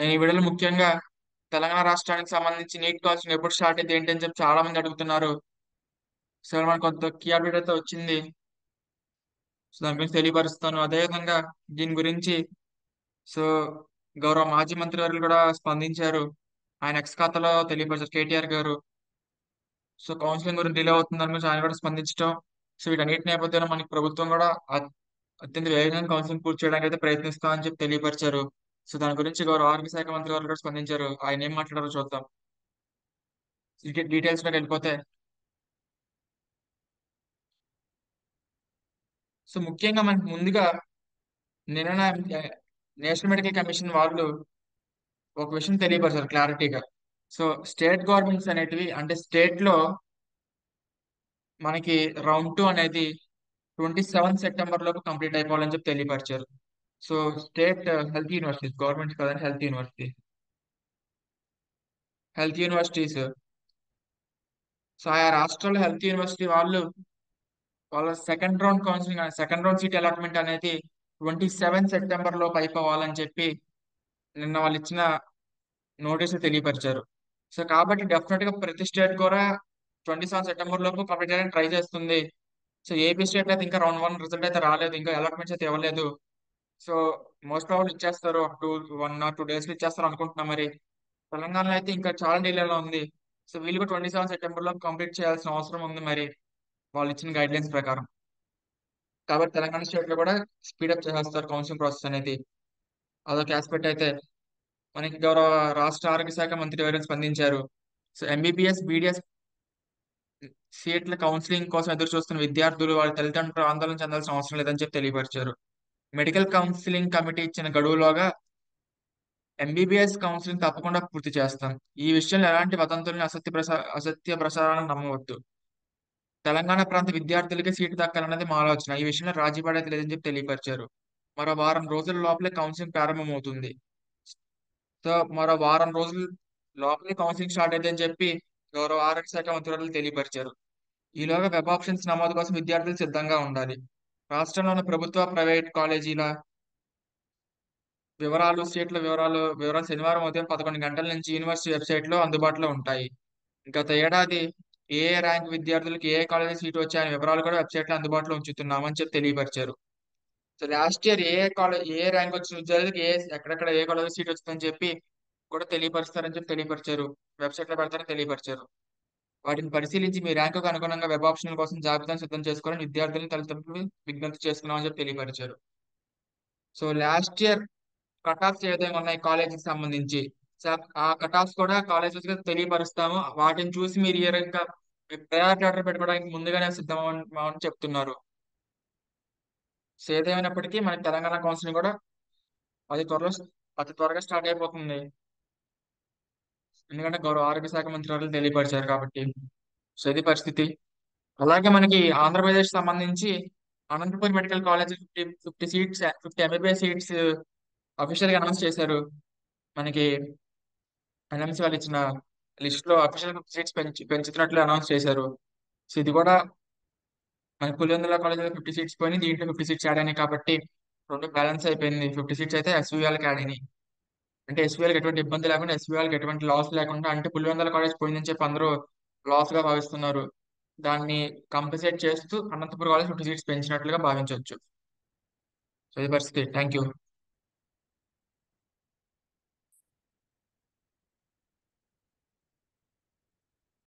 నేను ఈ వీడియోలో ముఖ్యంగా తెలంగాణ రాష్ట్రానికి సంబంధించి నీట్ కౌన్సిలింగ్ ఎప్పుడు స్టార్ట్ అయితే ఏంటని చెప్పి చాలా మంది అడుగుతున్నారు. సో మనకు కొంత కీ అప్డేట్ అయితే వచ్చింది. సో దాని గురించి తెలియపరుస్తాను. అదేవిధంగా దీని గురించి సో గౌరవ మాజీ మంత్రి వర్యులు కూడా స్పందించారు. ఆయన ఎక్స్ ఖాతాలో తెలియపరిచారు కేటీఆర్ గారు. సో కౌన్సిలింగ్ గురించి డిలే అవుతుంది దాని గురించి ఆయన కూడా స్పందించడం. సో వీటన్నిటి నేపథ్యంలో మనకి ప్రభుత్వం కూడా అత్యంత వేగంగా కౌన్సిలింగ్ పూర్తి చేయడానికి అయితే ప్రయత్నిస్తామని చెప్పి తెలియపరిచారు. సో దాని గురించి గౌరవ ఆరోగ్య శాఖ మంత్రి గారు కూడా స్పందించారు. ఆయన ఏం మాట్లాడారో చూద్దాం. డీటెయిల్స్ లోకి వెళ్ళిపోతే సో ముఖ్యంగా మనకి ముందుగా నిన్న నేషనల్ మెడికల్ కమిషన్ వాళ్ళు ఒక విషయం తెలియపరిచారు క్లారిటీగా. సో స్టేట్ గవర్నమెంట్స్ అనేటివి అంటే స్టేట్ లో మనకి రౌండ్ 2 అనేది 27 సెప్టెంబర్ లోపు కంప్లీట్ అయిపోవాలని చెప్పి తెలియపరిచారు. So state health universities government కదండి, హెల్త్ యూనివర్సిటీస్. సో ఆయా రాష్ట్రాల హెల్త్ యూనివర్సిటీ వాళ్ళు వాళ్ళ సెకండ్ రౌండ్ సీట్ అలాట్మెంట్ అనేది 27 సెప్టెంబర్ లోపు అయిపోవాలని చెప్పి నిన్న వాళ్ళు ఇచ్చిన నోటీసులు తెలియపరిచారు. సో కాబట్టి డెఫినెట్ గా ప్రతి స్టేట్ కూడా 27 సెప్టెంబర్ లోపు కంప్లీట్ చేయడానికి ట్రై చేస్తుంది. సో ఏపీ స్టేట్ అయితే ఇంకా రౌండ్ 1 రిజల్ట్ అయితే రాలేదు, ఇంకా అలాట్మెంట్స్ అయితే ఇవ్వలేదు. సో మోస్ట్ ప్రాబ్లీ ఇచ్చేస్తారు, ఒక 1 or 2 డేస్ లో ఇచ్చేస్తారు అనుకుంటున్నా. మరి తెలంగాణలో అయితే ఇంకా చాలా డిలేలో ఉంది. సో వీళ్ళు కూడా 27 సెప్టెంబర్ లో కంప్లీట్ చేయాల్సిన అవసరం ఉంది మరి వాళ్ళు ఇచ్చిన గైడ్ లైన్స్ ప్రకారం. కాబట్టి తెలంగాణ స్టేట్ లో కూడా స్పీడప్ చేసేస్తారు కౌన్సిలింగ్ ప్రాసెస్ అనేది. అదొక ఆస్పెక్ట్ అయితే మనకి గౌరవ రాష్ట్ర ఆరోగ్య శాఖ మంత్రి ఎవరైనా స్పందించారు. సో ఎంబీబీఎస్ బీడీఎస్ సీట్ల కౌన్సిలింగ్ కోసం ఎదురు చూస్తున్న విద్యార్థులు వాళ్ళ తల్లిదండ్రులు ఆందోళన చెందాల్సిన అవసరం లేదని చెప్పి తెలియపరిచారు. మెడికల్ కౌన్సిలింగ్ కమిటీ ఇచ్చిన గడువులోగా ఎంబీబీఎస్ కౌన్సిలింగ్ తప్పకుండా పూర్తి చేస్తాం. ఈ విషయంలో ఎలాంటి వదంతుల్ని అసత్య ప్రసారాలను నమ్మవద్దు. తెలంగాణ ప్రాంత విద్యార్థులకే సీటు దక్కాలన్నది మా ఆలోచన. ఈ విషయంలో రాజీ పడేది లేదని చెప్పి తెలియపరిచారు. మరో వారం రోజుల లోపలే కౌన్సిలింగ్ ప్రారంభమవుతుంది. సో మరో వారం రోజుల లోపలే కౌన్సిలింగ్ స్టార్ట్ అయిద్దని చెప్పి గౌరవ ఆరోగ్య శాఖ మంత్రులు తెలియపరిచారు. ఈలోగా వెబ్ ఆప్షన్స్ నమోదు కోసం విద్యార్థులు సిద్ధంగా ఉండాలి. రాష్ట్రంలో ఉన్న ప్రభుత్వ ప్రైవేట్ కాలేజీల సీట్ల వివరాలు శనివారం ఉదయం 11 గంటల నుంచి యూనివర్సిటీ వెబ్సైట్ లో అందుబాటులో ఉంటాయి. గత ఏడాది ఏ ఏ ర్యాంక్ విద్యార్థులకు ఏ ఏ కాలేజీ సీట్ వచ్చాయనే వివరాలు కూడా వెబ్సైట్ లో అందుబాటులో ఉంచుతున్నామని చెప్పి తెలియపరిచారు. సో లాస్ట్ ఇయర్ ఏ ర్యాంక్ వచ్చిన విద్యార్థులకు ఎక్కడెక్కడ ఏ కాలేజ్ సీట్ వచ్చిందని చెప్పి కూడా తెలియపరుస్తారని చెప్పి తెలియపరిచారు. వెబ్సైట్ లో పెడతారని తెలియపరిచారు. వాటిని పరిశీలించి మీ ర్యాంకుకు అనుగుణంగా వెబ్ ఆప్షన్ల కోసం జాబితాను సిద్ధం చేసుకోవాలని విద్యార్థులను తల్లిదండ్రులు విజ్ఞప్తి చేసుకున్నామని చెప్పి తెలియపరిచారు. So last year cut offs ఏదైనా ఉన్నాయి కాలేజీకి సంబంధించి, సో ఆ కట్ ఆఫ్స్ కూడా కాలేజెస్ కి తెలియపరుస్తాము. వాటిని చూసి మీరు ఈ ఇంకా ప్రయారిటీ ఆర్డర్ పెట్టుకోవడానికి ముందుగానే సిద్ధమని చెప్తున్నారు. సో ఏదేమైనప్పటికీ మనకి తెలంగాణ కౌన్సిలింగ్ కూడా అతి త్వరలో అతి త్వరగా స్టార్ట్ అయిపోతుంది. ఎందుకంటే గౌరవ ఆరోగ్య శాఖ మంత్రి వాళ్ళు తెలియపరిచారు కాబట్టి. సో ఇది పరిస్థితి. అలాగే మనకి ఆంధ్రప్రదేశ్ సంబంధించి Anantapur medical college 50 MBBS seats official గా అనౌన్స్ చేశారు. మనకి ఎన్ఎంసీ వాళ్ళు ఇచ్చిన లిస్ట్ లో అఫీషియల్ 50 సీట్స్ పెంచుతున్నట్లు అనౌన్స్ చేశారు. సో ఇది కూడా మనకి పులివెందుల కాలేజ్ 50 సీట్స్ పోయి దీంట్లో 50 సీట్స్ యాడ్ అయినాయి కాబట్టి రెండు బ్యాలెన్స్ అయిపోయింది. 50 సీట్స్ అయితే ఎస్వీఆర్కి యాడ్ అయినాయి. అంటే ఎస్వీఆర్కి ఎటువంటి ఇబ్బంది లేకుండా, ఎస్వీఆర్కి ఎటువంటి లాస్ లేకుండా, అంటే పులివెందుల కాలేజ్ పోయిందని చెప్పి అందరూ లాస్ గా భావిస్తున్నారు. దాన్ని కంపెన్సేట్ చేస్తూ అనంతపురం కాలేజ్ 50 సీట్స్ పెంచినట్లుగా భావించవచ్చు. సో ఇది పరిస్థితి. Thank you.